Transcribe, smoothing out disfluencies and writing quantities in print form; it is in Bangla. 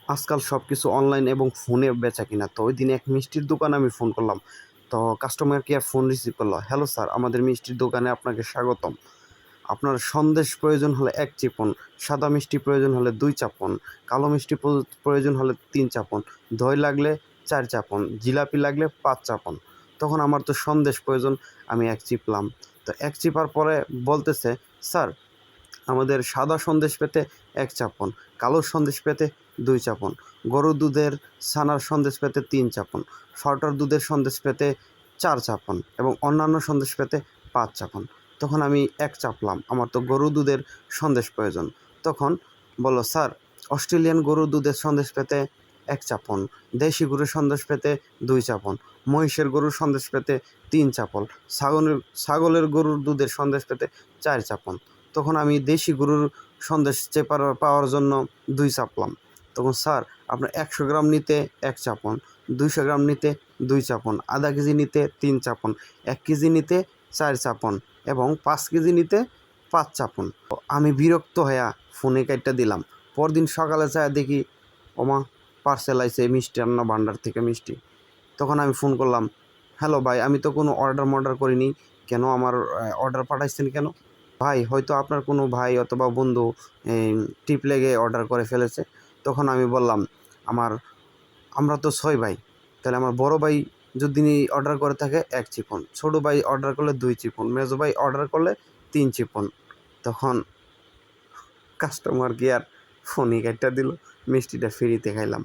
আজকাল সব কিছু অনলাইন এবং ফোনে বেচাকেনা। তো ওইদিন এক মিষ্টির দোকানে আমি ফোন করলাম। তো কাস্টমার কেয়ার ফোন রিসিভ করলো। "হ্যালো স্যার, আমাদের মিষ্টির দোকানে আপনাকে স্বাগতম। আপনার সন্দেশ প্রয়োজন হলে ১ চিপন, সাদা মিষ্টি প্রয়োজন হলে ২ চাপন, কালো মিষ্টি প্রয়োজন হলে ৩ চাপন, দই লাগলে ৪ চাপন, জিলাপি লাগলে ৫ চাপন।" তখন আমার তো সন্দেশ প্রয়োজন, আমি ১ চিপলাম। তো ১ চিপার পরে বলতেছে, "স্যার, আমাদের সাদা সন্দেশ পেতে ১ চাপন, কালো সন্দেশ পেতে ২ চাপন, গরুর দুধের ছানার সন্দেশ পেতে ৩ চাপন, ফলটার দুধের সন্দেশ পেতে ৪ চাপন এবং অন্যান্য সন্দেশ পেতে ৫ চাপন।" তখন আমি ১ চাপলাম, আমার তো গরুর দুধের সন্দেশ প্রয়োজন। তখন বলল, "স্যার, অস্ট্রেলিয়ান গরুর দুধের সন্দেশ পেতে ১ চাপন, দেশি গরুর সন্দেশ পেতে ২ চাপন, মহিষের গরুর সন্দেশ পেতে ৩ চাপন, ছাগলের গরুর দুধের সন্দেশ পেতে ৪ চাপন।" তখন আমি দেশি গরুর সন্দেশ পাওয়ার জন্য ২ চাপলাম। তখন, "স্যার, আপনার ১০০ গ্রাম নিতে ১ চাপন, ২০০ গ্রাম নিতে ২ চাপন, আধা কেজি নিতে ৩ চাপন, ১ কেজি নিতে ৪ চাপন এবং ৫ কেজি নিতে ৫ চাপন।" আমি বিরক্ত হইয়া ফোনে কাইট্টা দিলাম। পরদিন সকালে যাইয়া দেখি, ওমা! পার্সেল আইছে মিষ্টান্ন ভান্ডার থেকে মিষ্টি। তখন আমি ফোন করলাম, "হ্যালো ভাই, আমি তো কোনো অর্ডার করিনি। কেন আমার অর্ডার পাঠাইছেন কেন?" "ভাই, হয়তো আপনার কোনো ভাই অথবা বন্ধু টিপ লেগে অর্ডার করে ফেলেছে।" তখন আমি বললাম, "আমার আমরা তো ৬ ভাই। তাহলে আমার বড় ভাই যদি অর্ডার করে থাকে ১ চিপন, ছোট ভাই অর্ডার করলে ২ চিপন, মেজো ভাই অর্ডার করলে ৩ চিপন।" তখন কাস্টমার কেয়ার ফোনই কাইট্টা দিল, মিষ্টিটা ফ্রিতে খাইলাম।